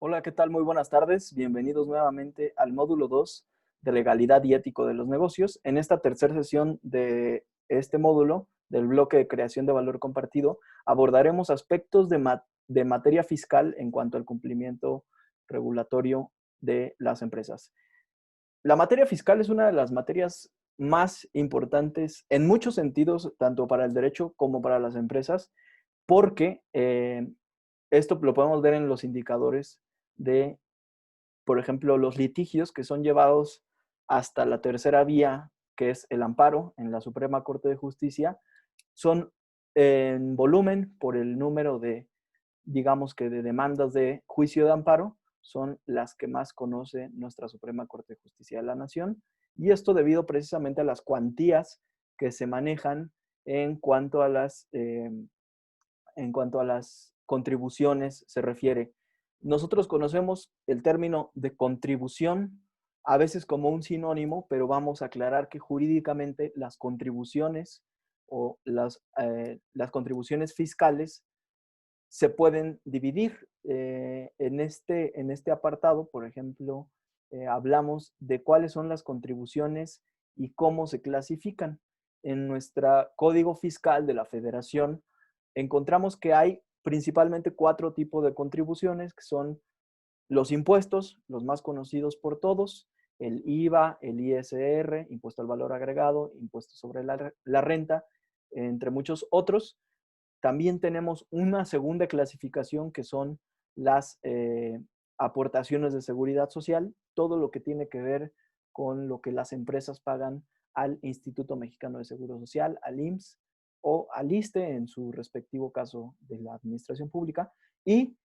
Hola, ¿qué tal? Muy buenas tardes. Bienvenidos nuevamente al módulo 2 de legalidad y ético de los negocios. En esta tercera sesión de este módulo, del bloque de creación de valor compartido, abordaremos aspectos de materia fiscal en cuanto al cumplimiento regulatorio de las empresas. La materia fiscal es una de las materias más importantes en muchos sentidos, tanto para el derecho como para las empresas, porque esto lo podemos ver en los indicadores de, por ejemplo, los litigios que son llevados hasta la tercera vía, que es el amparo en la Suprema Corte de Justicia, son en volumen por el número de, digamos que de demandas de juicio de amparo, son las que más conoce nuestra Suprema Corte de Justicia de la Nación. Y esto debido precisamente a las cuantías que se manejan en cuanto a las contribuciones se refiere. Nosotros conocemos el término de contribución a veces como un sinónimo, pero vamos a aclarar que jurídicamente las contribuciones o las contribuciones fiscales se pueden dividir. En este apartado, por ejemplo, hablamos de cuáles son las contribuciones y cómo se clasifican. En nuestro Código Fiscal de la Federación encontramos que hay principalmente 4 tipos de contribuciones, que son los impuestos, los más conocidos por todos, el IVA, el ISR, impuesto al valor agregado, impuesto sobre la renta, entre muchos otros. También tenemos una segunda clasificación que son las aportaciones de seguridad social, todo lo que tiene que ver con lo que las empresas pagan al Instituto Mexicano de Seguro Social, al IMSS o al ISSSTE en su respectivo caso de la administración pública. Y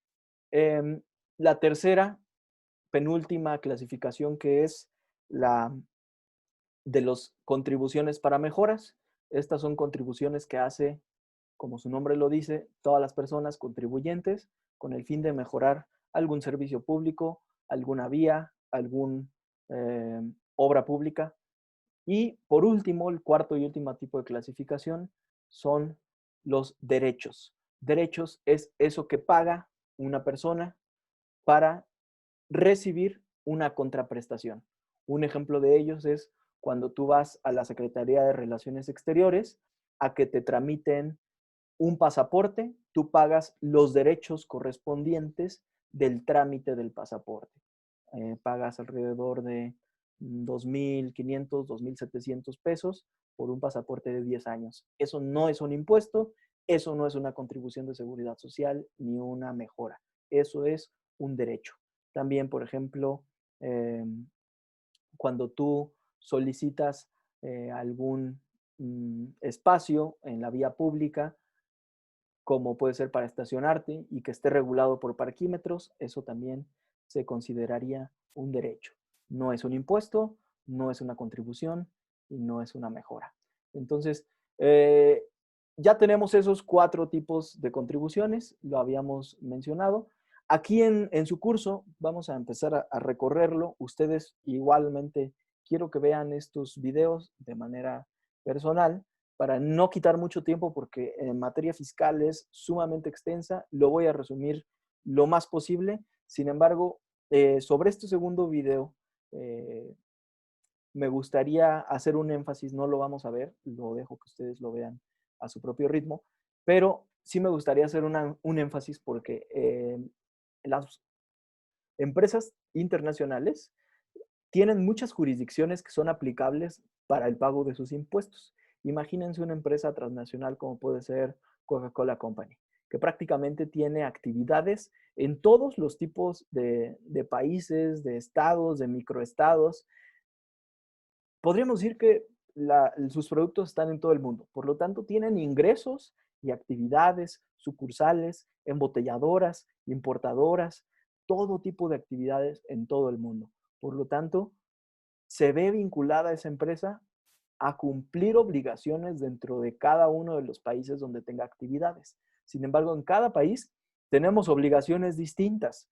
eh, la tercera, penúltima clasificación, que es la de las contribuciones para mejoras. Estas son contribuciones que hace, como su nombre lo dice, todas las personas contribuyentes con el fin de mejorar algún servicio público, alguna vía, alguna obra pública. Y por último, el cuarto y último tipo de clasificación son los derechos. Derechos es eso que paga una persona para recibir una contraprestación. Un ejemplo de ellos es cuando tú vas a la Secretaría de Relaciones Exteriores a que te tramiten un pasaporte, tú pagas los derechos correspondientes del trámite del pasaporte. Pagas alrededor de 2,500, 2,700 pesos por un pasaporte de 10 años. Eso no es un impuesto, eso no es una contribución de seguridad social ni una mejora. Eso es un derecho. También, por ejemplo, eh, cuando tú solicitas algún espacio en la vía pública, como puede ser para estacionarte y que esté regulado por parquímetros, eso también se consideraría un derecho. No es un impuesto, no es una contribución y no es una mejora. Entonces, eh, ya tenemos esos 4 tipos de contribuciones, lo habíamos mencionado. Aquí en su curso vamos a empezar a recorrerlo. Ustedes igualmente quiero que vean estos videos de manera personal para no quitar mucho tiempo porque en materia fiscal es sumamente extensa, lo voy a resumir lo más posible. Sin embargo, sobre este segundo video, eh, me gustaría hacer un énfasis, no lo vamos a ver, lo dejo que ustedes lo vean a su propio ritmo, pero sí me gustaría hacer un énfasis porque las empresas internacionales tienen muchas jurisdicciones que son aplicables para el pago de sus impuestos. Imagínense una empresa transnacional como puede ser Coca-Cola Company, que prácticamente tiene actividades en todos los tipos de países, de estados, de microestados. Podríamos decir que sus productos están en todo el mundo. Por lo tanto, tienen ingresos y actividades, sucursales, embotelladoras, importadoras, todo tipo de actividades en todo el mundo. Por lo tanto, se ve vinculada esa empresa a cumplir obligaciones dentro de cada uno de los países donde tenga actividades. Sin embargo, en cada país tenemos obligaciones distintas.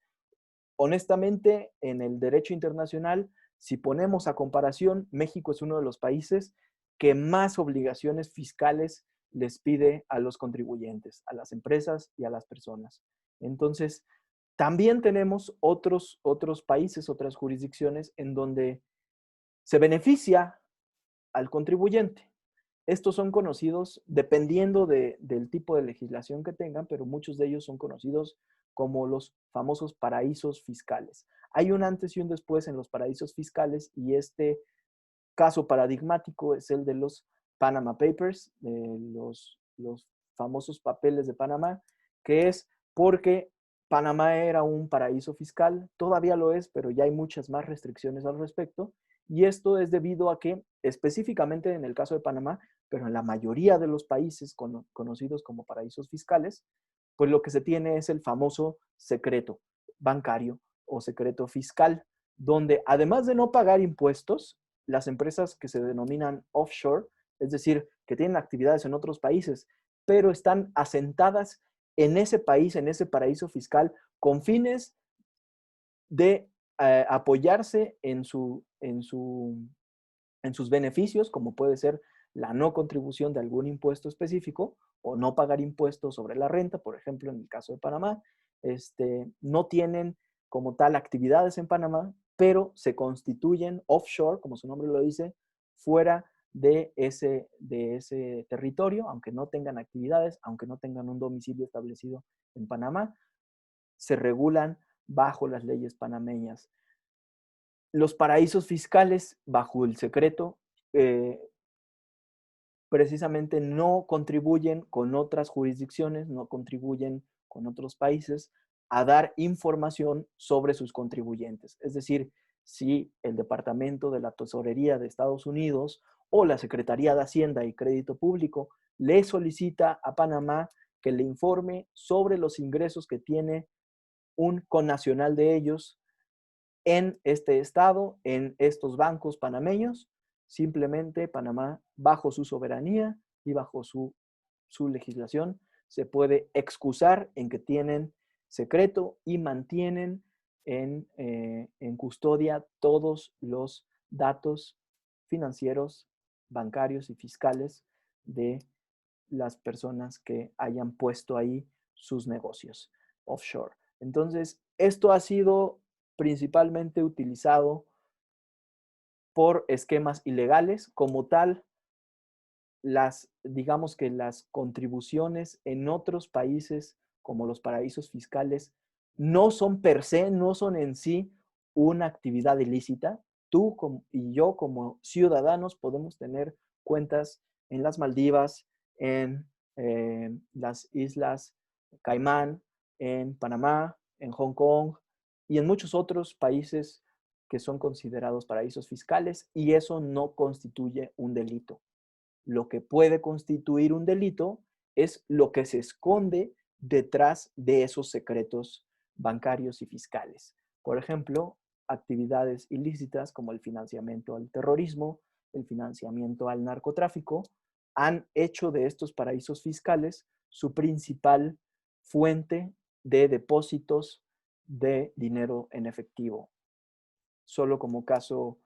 Honestamente, en el derecho internacional, si ponemos a comparación, México es uno de los países que más obligaciones fiscales les pide a los contribuyentes, a las empresas y a las personas. Entonces, También tenemos otros países, otras jurisdicciones en donde se beneficia al contribuyente. Estos son conocidos dependiendo del tipo de legislación que tengan, pero muchos de ellos son conocidos como los famosos paraísos fiscales. Hay un antes y un después en los paraísos fiscales y este caso paradigmático es el de los Panama Papers, de los famosos papeles de Panamá, que es porque Panamá era un paraíso fiscal, todavía lo es, pero ya hay muchas más restricciones al respecto. Y esto es debido a que, específicamente en el caso de Panamá, pero en la mayoría de los países conocidos como paraísos fiscales, pues lo que se tiene es el famoso secreto bancario o secreto fiscal, donde además de no pagar impuestos, las empresas que se denominan offshore, es decir, que tienen actividades en otros países, pero están asentadas en ese país, en ese paraíso fiscal, con fines de apoyarse en sus beneficios, como puede ser la no contribución de algún impuesto específico o no pagar impuestos sobre la renta, por ejemplo, en el caso de Panamá, no tienen como tal actividades en Panamá, pero se constituyen offshore, como su nombre lo dice, fuera de ese territorio, aunque no tengan actividades, aunque no tengan un domicilio establecido en Panamá, se regulan bajo las leyes panameñas. Los paraísos fiscales, bajo el secreto, eh, precisamente no contribuyen con otras jurisdicciones, no contribuyen con otros países a dar información sobre sus contribuyentes. Es decir, si el Departamento de la Tesorería de Estados Unidos o la Secretaría de Hacienda y Crédito Público le solicita a Panamá que le informe sobre los ingresos que tiene un connacional de ellos en este estado, en estos bancos panameños, simplemente Panamá, bajo su soberanía y bajo su legislación, se puede excusar en que tienen secreto y mantienen en custodia todos los datos financieros, bancarios y fiscales de las personas que hayan puesto ahí sus negocios offshore. Entonces, esto ha sido principalmente utilizado por esquemas ilegales. Como tal, digamos que las contribuciones en otros países, como los paraísos fiscales, no son per se, no son en sí una actividad ilícita. Tú y yo como ciudadanos podemos tener cuentas en las Maldivas, en las Islas Caimán, en Panamá, en Hong Kong y en muchos otros países que son considerados paraísos fiscales, y eso no constituye un delito. Lo que puede constituir un delito es lo que se esconde detrás de esos secretos bancarios y fiscales. Por ejemplo, actividades ilícitas como el financiamiento al terrorismo, el financiamiento al narcotráfico, han hecho de estos paraísos fiscales su principal fuente de depósitos de dinero en efectivo. Solo como caso,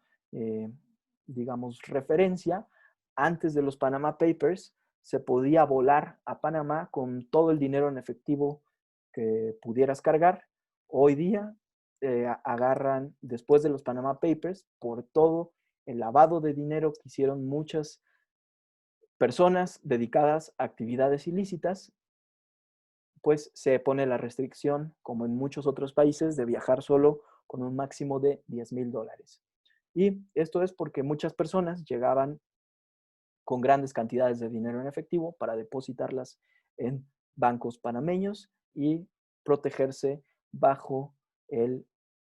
digamos, referencia, antes de los Panama Papers, se podía volar a Panamá con todo el dinero en efectivo que pudieras cargar. Hoy día agarran, después de los Panama Papers, por todo el lavado de dinero que hicieron muchas personas dedicadas a actividades ilícitas, pues se pone la restricción, como en muchos otros países, de viajar solo con un máximo de $10,000. Y esto es porque muchas personas llegaban con grandes cantidades de dinero en efectivo para depositarlas en bancos panameños y protegerse bajo el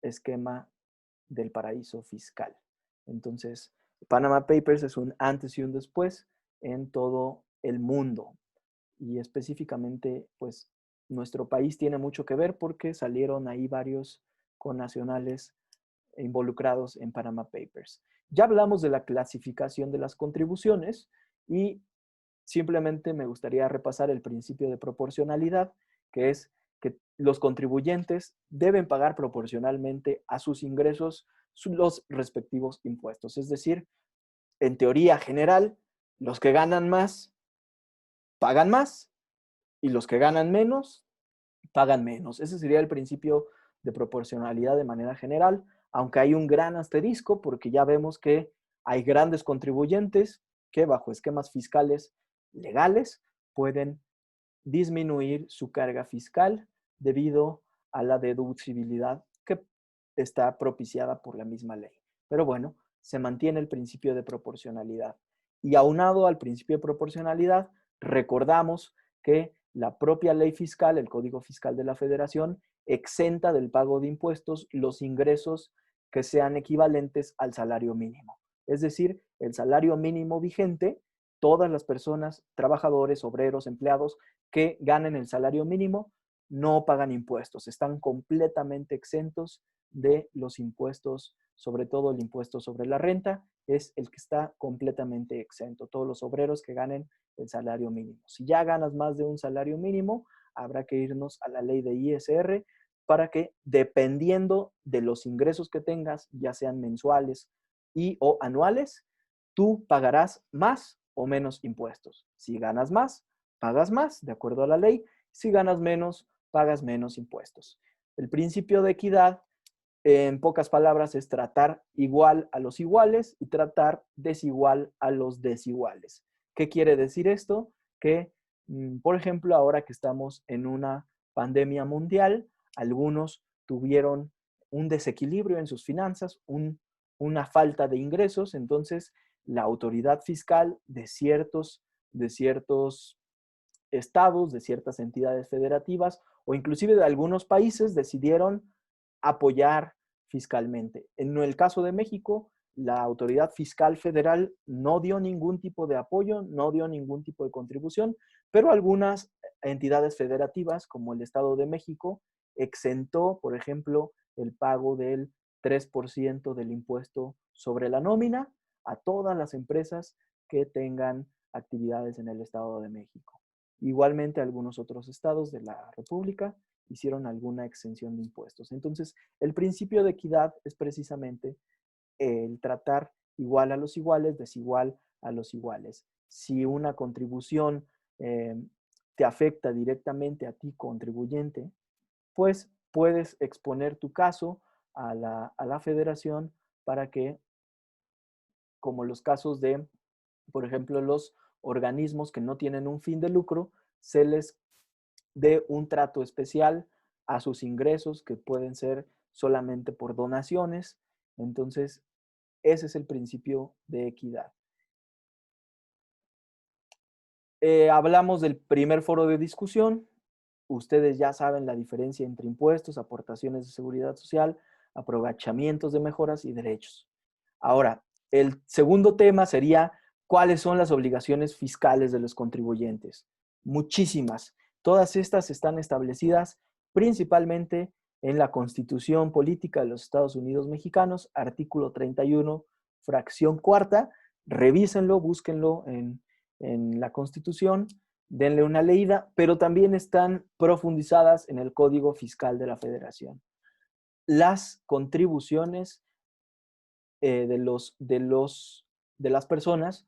esquema del paraíso fiscal. Entonces, Panama Papers es un antes y un después en todo el mundo. Y específicamente, pues, nuestro país tiene mucho que ver porque salieron ahí varios connacionales involucrados en Panama Papers. Ya hablamos de la clasificación de las contribuciones y simplemente me gustaría repasar el principio de proporcionalidad, que es que los contribuyentes deben pagar proporcionalmente a sus ingresos los respectivos impuestos. Es decir, en teoría general, los que ganan más pagan más y los que ganan menos pagan menos. Ese sería el principio de proporcionalidad de manera general, aunque hay un gran asterisco porque ya vemos que hay grandes contribuyentes que bajo esquemas fiscales legales pueden disminuir su carga fiscal debido a la deducibilidad que está propiciada por la misma ley. Pero bueno, se mantiene el principio de proporcionalidad. Y aunado al principio de proporcionalidad, recordamos que la propia ley fiscal, el Código Fiscal de la Federación, exenta del pago de impuestos los ingresos que sean equivalentes al salario mínimo. Es decir, el salario mínimo vigente, todas las personas, trabajadores, obreros, empleados que ganen el salario mínimo no pagan impuestos, están completamente exentos de los impuestos, sobre todo el impuesto sobre la renta, es el que está completamente exento. Todos los obreros que ganen el salario mínimo. Si ya ganas más de un salario mínimo, habrá que irnos a la ley de ISR para que, dependiendo de los ingresos que tengas, ya sean mensuales y o anuales, tú pagarás más o menos impuestos. Si ganas más, pagas más, de acuerdo a la ley. Si ganas menos, pagas menos impuestos. El principio de equidad, en pocas palabras, es tratar igual a los iguales y tratar desigual a los desiguales. ¿Qué quiere decir esto? Que, por ejemplo, ahora que estamos en una pandemia mundial, algunos tuvieron un desequilibrio en sus finanzas, una falta de ingresos, entonces la autoridad fiscal de ciertos estados, de ciertas entidades federativas o inclusive de algunos países decidieron apoyar fiscalmente. En el caso de México, la autoridad fiscal federal no dio ningún tipo de apoyo, no dio ningún tipo de contribución, pero algunas entidades federativas, como el Estado de México, exentó, por ejemplo, el pago del 3% del impuesto sobre la nómina a todas las empresas que tengan actividades en el Estado de México. Igualmente, algunos otros estados de la República hicieron alguna exención de impuestos. Entonces, el principio de equidad es precisamente el tratar igual a los iguales, desigual a los iguales. Si una contribución te afecta directamente a ti, contribuyente, pues puedes exponer tu caso a la federación para que, como los casos de, por ejemplo, los organismos que no tienen un fin de lucro, se les dé un trato especial a sus ingresos, que pueden ser solamente por donaciones. Entonces, ese es el principio de equidad. Hablamos del primer foro de discusión. Ustedes ya saben la diferencia entre impuestos, aportaciones de seguridad social, aprovechamientos de mejoras y derechos. Ahora, el segundo tema sería cuáles son las obligaciones fiscales de los contribuyentes. Muchísimas. Todas estas están establecidas principalmente en la Constitución Política de los Estados Unidos Mexicanos, artículo 31, fracción cuarta. Revísenlo, búsquenlo en la Constitución, denle una leída, pero también están profundizadas en el Código Fiscal de la Federación. Las contribuciones de las personas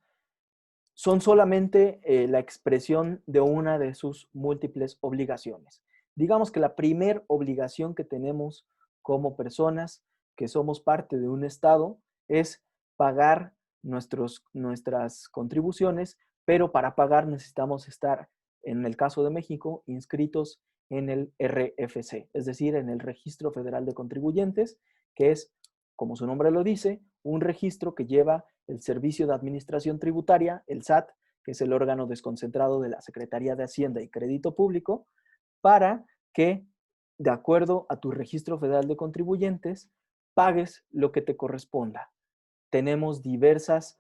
son solamente la expresión de una de sus múltiples obligaciones. Digamos que la primer obligación que tenemos como personas que somos parte de un Estado es pagar nuestras contribuciones, pero para pagar necesitamos estar, en el caso de México, inscritos en el RFC, es decir, en el Registro Federal de Contribuyentes, que es, como su nombre lo dice, un registro que lleva el Servicio de Administración Tributaria, el SAT, que es el órgano desconcentrado de la Secretaría de Hacienda y Crédito Público, para que, de acuerdo a tu Registro Federal de Contribuyentes, pagues lo que te corresponda. Tenemos diversas,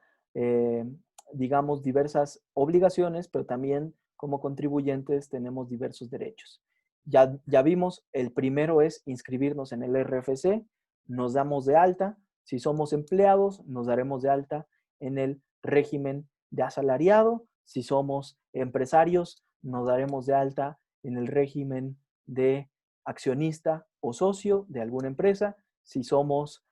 diversas obligaciones, pero también como contribuyentes tenemos diversos derechos. Ya vimos, el primero es inscribirnos en el RFC, nos damos de alta. Si somos empleados, nos daremos de alta en el régimen de asalariado. Si somos empresarios, nos daremos de alta en el régimen de accionista o socio de alguna empresa. Si somos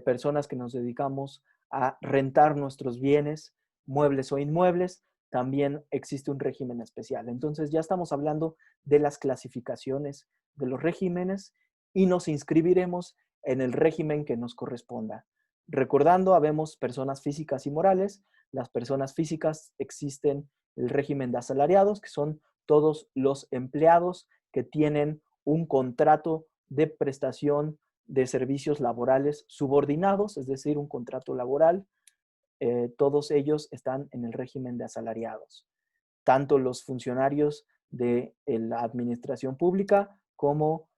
personas que nos dedicamos a rentar nuestros bienes, muebles o inmuebles, también existe un régimen especial. Entonces ya estamos hablando de las clasificaciones de los regímenes y nos inscribiremos en el régimen que nos corresponda. Recordando, habemos personas físicas y morales. Las personas físicas existen el régimen de asalariados, que son todos los empleados que tienen un contrato de prestación de servicios laborales subordinados, es decir, un contrato laboral. Todos ellos están en el régimen de asalariados. Tanto los funcionarios de la administración pública como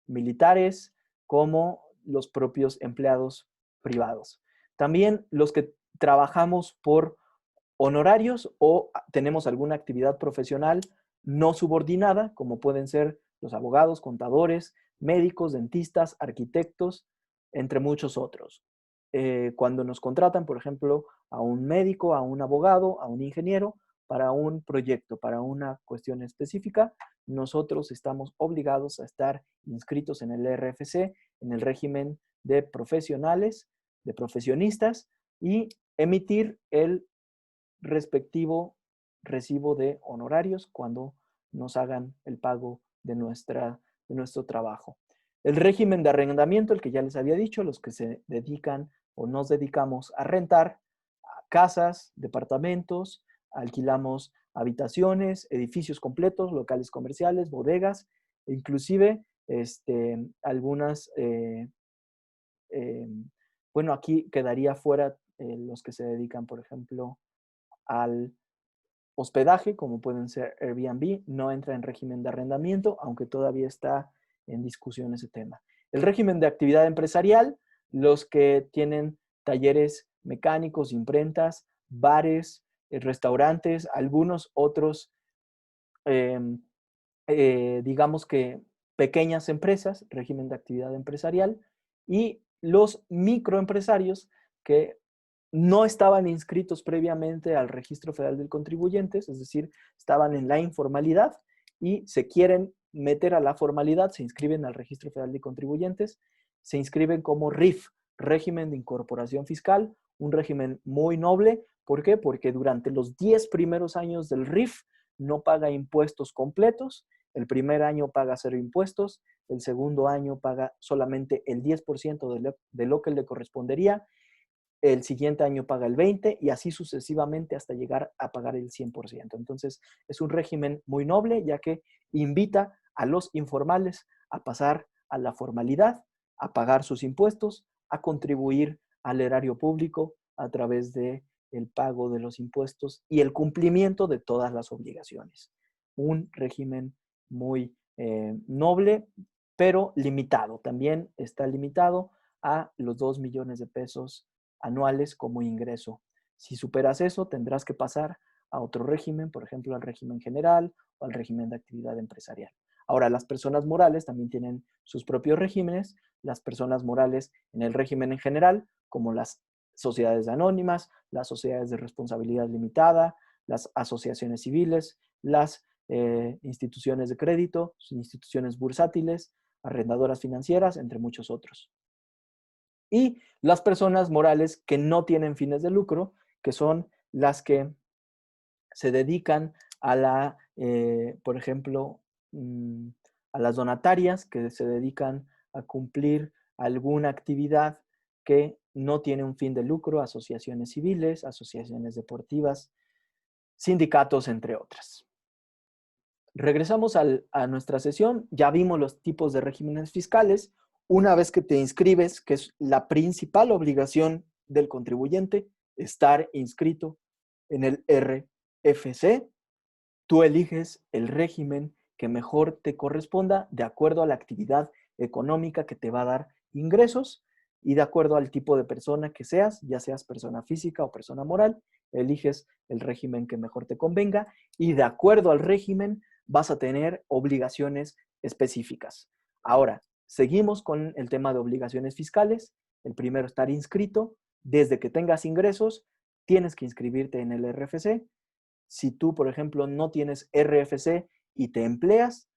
militares, como los propios empleados privados. También los que trabajamos por honorarios o tenemos alguna actividad profesional no subordinada, como pueden ser los abogados, contadores, médicos, dentistas, arquitectos, entre muchos otros. Cuando nos contratan, por ejemplo, a un médico, a un abogado, a un ingeniero, para un proyecto, para una cuestión específica, nosotros estamos obligados a estar inscritos en el RFC, en el régimen de profesionales, de profesionistas, y emitir el respectivo recibo de honorarios cuando nos hagan el pago de nuestro trabajo. El régimen de arrendamiento, el que ya les había dicho, los que se dedican o nos dedicamos a rentar casas, departamentos, alquilamos habitaciones, edificios completos, locales comerciales, bodegas, e inclusive algunas, bueno, aquí quedaría fuera los que se dedican, por ejemplo, al hospedaje, como pueden ser Airbnb, no entra en régimen de arrendamiento, aunque todavía está en discusión ese tema. El régimen de actividad empresarial, los que tienen talleres mecánicos, imprentas, bares, restaurantes, algunos otros, eh, digamos que pequeñas empresas, régimen de actividad empresarial, y los microempresarios que no estaban inscritos previamente al Registro Federal del Contribuyente, es decir, estaban en la informalidad y se quieren meter a la formalidad, se inscriben al Registro Federal de Contribuyentes, se inscriben como RIF, régimen de incorporación fiscal, un régimen muy noble. ¿Por qué? Porque durante los 10 primeros años del RIF no paga impuestos completos, el primer año paga 0 impuestos, el segundo año paga solamente el 10% de lo que le correspondería, el siguiente año paga el 20% y así sucesivamente hasta llegar a pagar el 100%. Entonces, es un régimen muy noble, ya que invita a los informales a pasar a la formalidad, a pagar sus impuestos, a contribuir al erario público a través de el pago de los impuestos y el cumplimiento de todas las obligaciones. Un régimen muy noble, pero limitado. También está limitado a los 2 millones de pesos anuales como ingreso. Si superas eso, tendrás que pasar a otro régimen, por ejemplo, al régimen general o al régimen de actividad empresarial. Ahora, las personas morales también tienen sus propios regímenes. Las personas morales en el régimen en general, como las sociedades anónimas, las sociedades de responsabilidad limitada, las asociaciones civiles, las instituciones de crédito, instituciones bursátiles, arrendadoras financieras, entre muchos otros. Y las personas morales que no tienen fines de lucro, que son las que se dedican a por ejemplo, a las donatarias, que se dedican a cumplir alguna actividad que no tiene un fin de lucro, asociaciones civiles, asociaciones deportivas, sindicatos, entre otras. Regresamos a nuestra sesión, ya vimos los tipos de regímenes fiscales. Una vez que te inscribes, que es la principal obligación del contribuyente, estar inscrito en el RFC, tú eliges el régimen que mejor te corresponda de acuerdo a la actividad económica que te va a dar ingresos y de acuerdo al tipo de persona que seas, ya seas persona física o persona moral, eliges el régimen que mejor te convenga y de acuerdo al régimen vas a tener obligaciones específicas. Ahora, seguimos con el tema de obligaciones fiscales. El primero, estar inscrito. Desde que tengas ingresos, tienes que inscribirte en el RFC. Si tú, por ejemplo, no tienes RFC y te empleas,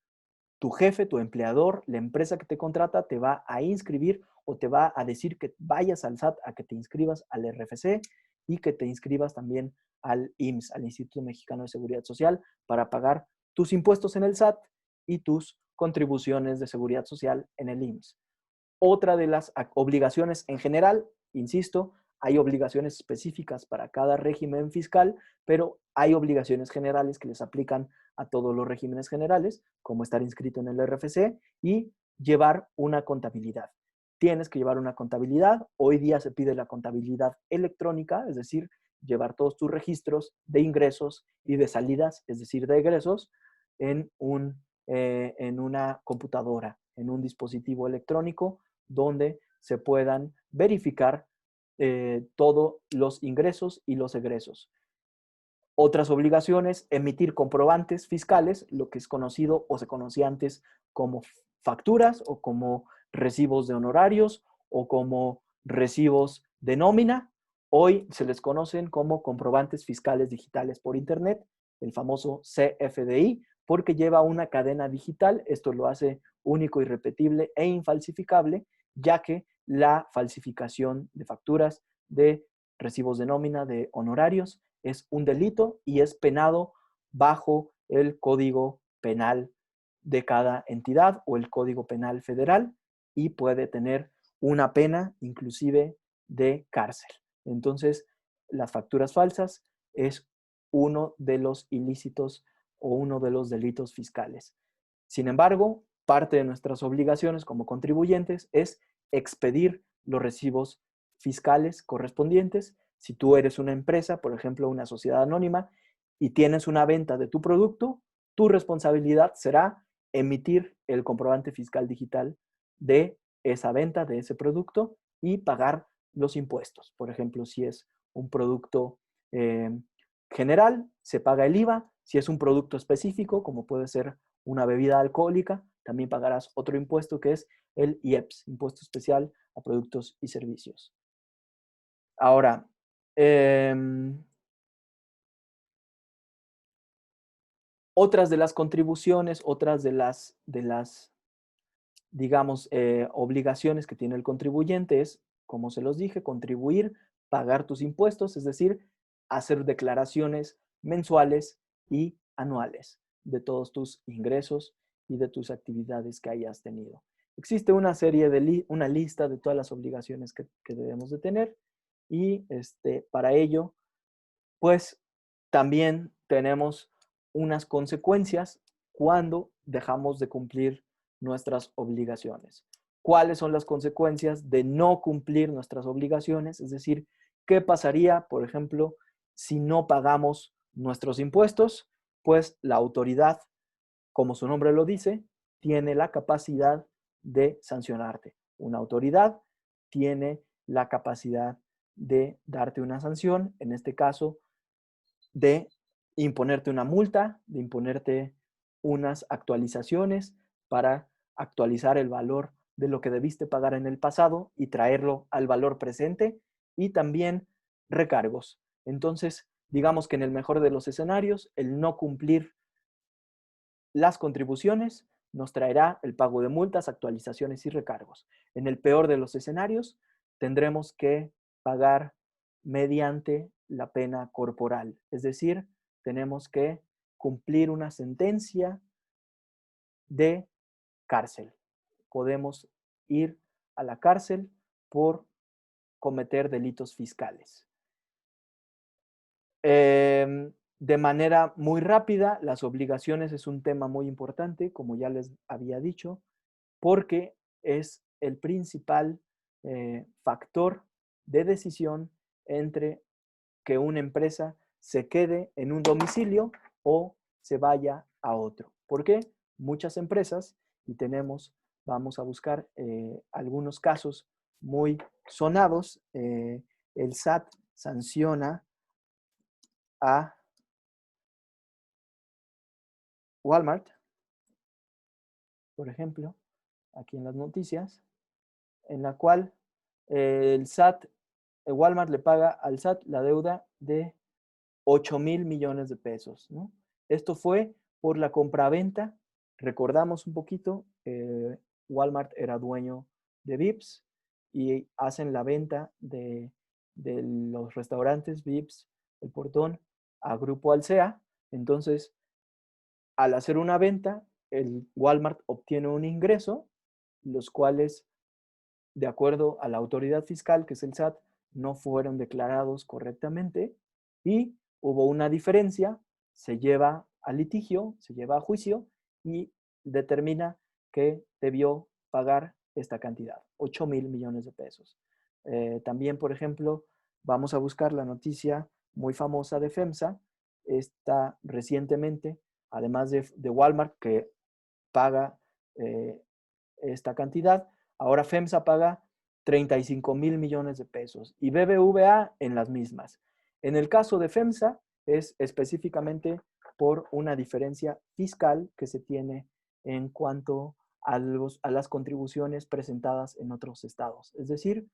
tu jefe, tu empleador, la empresa que te contrata te va a inscribir o te va a decir que vayas al SAT a que te inscribas al RFC. y que te inscribas también al IMSS, al Instituto Mexicano de Seguridad Social, para pagar tus impuestos en el SAT y tus contribuciones de seguridad social en el IMSS. Otra de las obligaciones en general, insisto, hay obligaciones específicas para cada régimen fiscal, pero hay obligaciones generales que les aplican a todos los regímenes generales, como estar inscrito en el RFC y llevar una contabilidad. Tienes que llevar una contabilidad. Hoy día se pide la contabilidad electrónica, es decir, llevar todos tus registros de ingresos y de salidas, es decir, de egresos, en una computadora, en un dispositivo electrónico donde se puedan verificar todos los ingresos y los egresos. Otras obligaciones, emitir comprobantes fiscales, lo que es conocido o se conocía antes como facturas o como recibos de honorarios o como recibos de nómina. Hoy se les conocen como comprobantes fiscales digitales por Internet, el famoso CFDI, porque lleva una cadena digital. Esto lo hace único, irrepetible e infalsificable, ya que la falsificación de facturas, de recibos de nómina, de honorarios, es un delito y es penado bajo el Código Penal de cada entidad o el Código Penal Federal y puede tener una pena inclusive de cárcel. Entonces, las facturas falsas es uno de los ilícitos o uno de los delitos fiscales. Sin embargo, parte de nuestras obligaciones como contribuyentes es expedir los recibos fiscales correspondientes. Si tú eres una empresa, por ejemplo, una sociedad anónima, y tienes una venta de tu producto, tu responsabilidad será emitir el comprobante fiscal digital de esa venta, de ese producto, y pagar los impuestos. Por ejemplo, si es un producto general, se paga el IVA. Si es un producto específico, como puede ser una bebida alcohólica, también pagarás otro impuesto que es el IEPS, Impuesto Especial a Productos y Servicios. Ahora, otras de las contribuciones, otras de las digamos, obligaciones que tiene el contribuyente es, como se los dije, contribuir, pagar tus impuestos, es decir, hacer declaraciones mensuales y anuales de todos tus ingresos y de tus actividades que hayas tenido. Existe una serie una lista de todas las obligaciones que debemos de tener y para ello, pues también tenemos unas consecuencias cuando dejamos de cumplir nuestras obligaciones. ¿Cuáles son las consecuencias de no cumplir nuestras obligaciones? Es decir, ¿qué pasaría, por ejemplo, si no pagamos nuestros impuestos? Pues la autoridad, como su nombre lo dice, tiene la capacidad de sancionarte. Una autoridad tiene la capacidad de darte una sanción, en este caso, de imponerte una multa, de imponerte unas actualizaciones para actualizar el valor de lo que debiste pagar en el pasado y traerlo al valor presente, y también recargos. Entonces, digamos que en el mejor de los escenarios, el no cumplir las contribuciones nos traerá el pago de multas, actualizaciones y recargos. En el peor de los escenarios, tendremos que pagar mediante la pena corporal, es decir, tenemos que cumplir una sentencia de cárcel. Podemos ir a la cárcel por cometer delitos fiscales. De manera muy rápida, las obligaciones es un tema muy importante, como ya les había dicho, porque es el principal factor de decisión entre que una empresa se quede en un domicilio o se vaya a otro. ¿Por qué? Muchas empresas, y vamos a buscar algunos casos muy sonados, el SAT sanciona a Walmart, por ejemplo, aquí en las noticias, en la cual el SAT, Walmart le paga al SAT la deuda de 8,000 millones de pesos, ¿no? Esto fue por la compraventa. Recordamos un poquito, Walmart era dueño de Vips y hacen la venta de de los restaurantes, Vips, El Portón, a Grupo Alsea. Entonces, al hacer una venta, el Walmart obtiene un ingreso, los cuales, de acuerdo a la autoridad fiscal, que es el SAT, no fueron declarados correctamente y hubo una diferencia, se lleva a litigio, se lleva a juicio y determina que debió pagar esta cantidad, 8,000 millones de pesos. También, por ejemplo, vamos a buscar la noticia muy famosa de FEMSA. Está recientemente, además de Walmart, que paga esta cantidad, ahora FEMSA paga 35,000 millones de pesos y BBVA en las mismas. En el caso de FEMSA es específicamente por una diferencia fiscal que se tiene en cuanto a las contribuciones presentadas en otros estados. Es decir,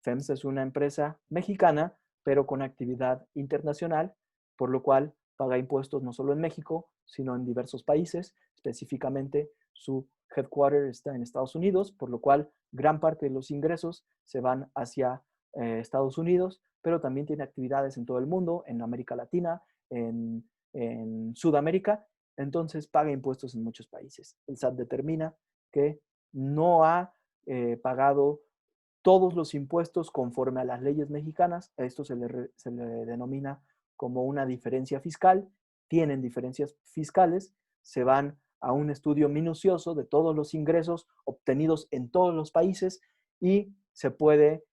FEMSA es una empresa mexicana, pero con actividad internacional, por lo cual paga impuestos no solo en México, sino en diversos países. Específicamente, su headquarter está en Estados Unidos, por lo cual gran parte de los ingresos se van hacia Estados Unidos, pero también tiene actividades en todo el mundo, en América Latina, en Sudamérica, entonces paga impuestos en muchos países. El SAT determina que no ha pagado todos los impuestos conforme a las leyes mexicanas. A esto se le denomina como una diferencia fiscal. Tienen diferencias fiscales, se van a un estudio minucioso de todos los ingresos obtenidos en todos los países y se puede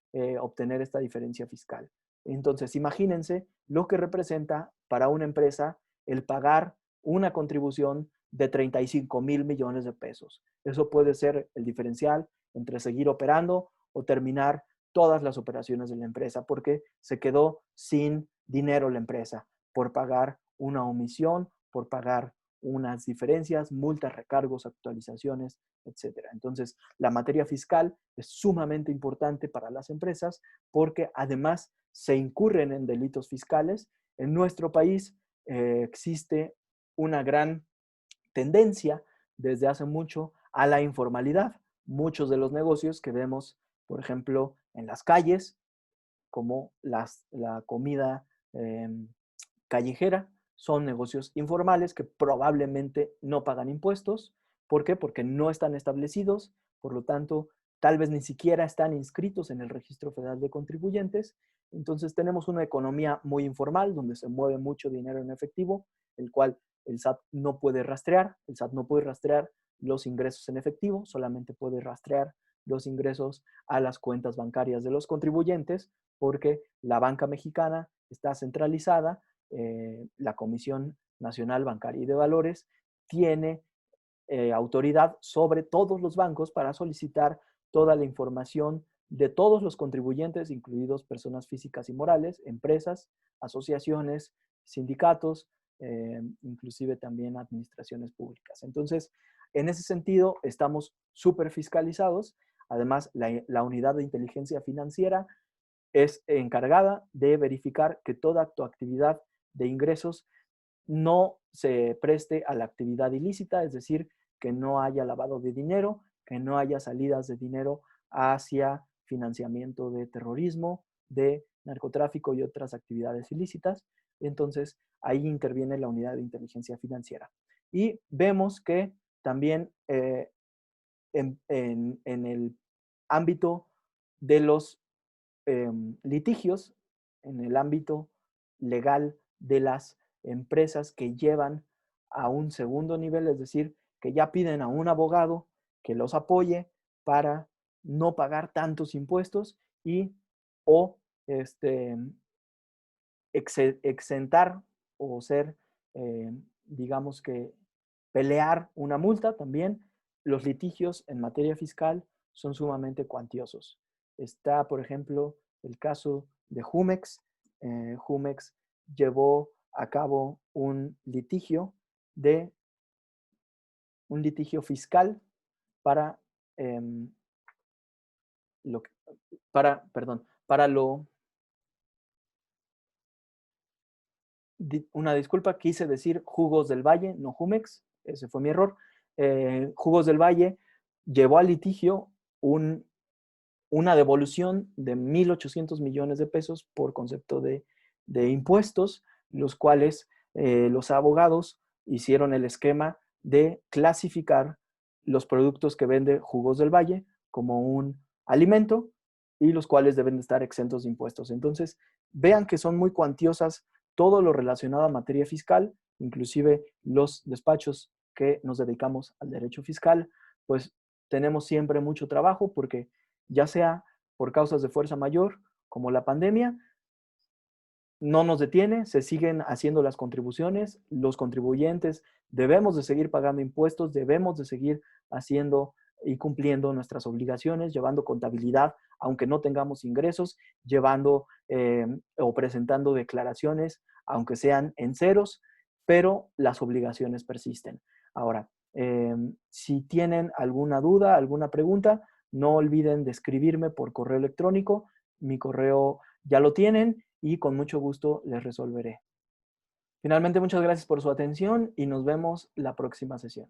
obtener esta diferencia fiscal. Entonces, imagínense lo que representa para una empresa el pagar una contribución de 35,000 millones de pesos. Eso puede ser el diferencial entre seguir operando o terminar todas las operaciones de la empresa porque se quedó sin dinero la empresa por pagar una omisión, por pagar unas diferencias, multas, recargos, actualizaciones, etcétera. Entonces, la materia fiscal es sumamente importante para las empresas porque además se incurren en delitos fiscales. En nuestro país existe una gran tendencia desde hace mucho a la informalidad. Muchos de los negocios que vemos, por ejemplo, en las calles, como la comida callejera, son negocios informales que probablemente no pagan impuestos. ¿Por qué? Porque no están establecidos, por lo tanto, tal vez ni siquiera están inscritos en el Registro Federal de Contribuyentes. Entonces tenemos una economía muy informal donde se mueve mucho dinero en efectivo, el cual el SAT no puede rastrear. El SAT no puede rastrear los ingresos en efectivo, solamente puede rastrear los ingresos a las cuentas bancarias de los contribuyentes, porque la banca mexicana está centralizada. La Comisión Nacional Bancaria y de Valores tiene autoridad sobre todos los bancos para solicitar toda la información de todos los contribuyentes, incluidos personas físicas y morales, empresas, asociaciones, sindicatos, inclusive también administraciones públicas. Entonces, en ese sentido, estamos súper fiscalizados. Además, la unidad de inteligencia financiera es encargada de verificar que toda tu actividad de ingresos no se preste a la actividad ilícita, es decir, que no haya lavado de dinero, que no haya salidas de dinero hacia financiamiento de terrorismo, de narcotráfico y otras actividades ilícitas. Entonces, ahí interviene la unidad de inteligencia financiera. Y vemos que también en el ámbito de los litigios, en el ámbito legal de las empresas que llevan a un segundo nivel, es decir, que ya piden a un abogado que los apoye para no pagar tantos impuestos y o este, exentar o ser, digamos que, pelear una multa también. Los litigios en materia fiscal son sumamente cuantiosos. Está, por ejemplo, el caso de Jumex. Jumex llevó a cabo de un litigio fiscal para lo perdón, para lo una disculpa, quise decir Jugos del Valle, no Jumex, ese fue mi error. Jugos del Valle llevó a litigio una devolución de 1.800 millones de pesos por concepto de impuestos, los cuales los abogados hicieron el esquema de clasificar los productos que vende Jugos del Valle como un alimento y los cuales deben de estar exentos de impuestos. Entonces, vean que son muy cuantiosas todo lo relacionado a materia fiscal, inclusive los despachos que nos dedicamos al derecho fiscal, pues tenemos siempre mucho trabajo porque ya sea por causas de fuerza mayor, como la pandemia, no nos detiene, se siguen haciendo las contribuciones, los contribuyentes debemos de seguir pagando impuestos, debemos de seguir haciendo y cumpliendo nuestras obligaciones, llevando contabilidad, aunque no tengamos ingresos, llevando o presentando declaraciones, aunque sean en ceros, pero las obligaciones persisten. Ahora, si tienen alguna duda, alguna pregunta, no olviden de escribirme por correo electrónico. Mi correo ya lo tienen y con mucho gusto les resolveré. Finalmente, muchas gracias por su atención y nos vemos la próxima sesión.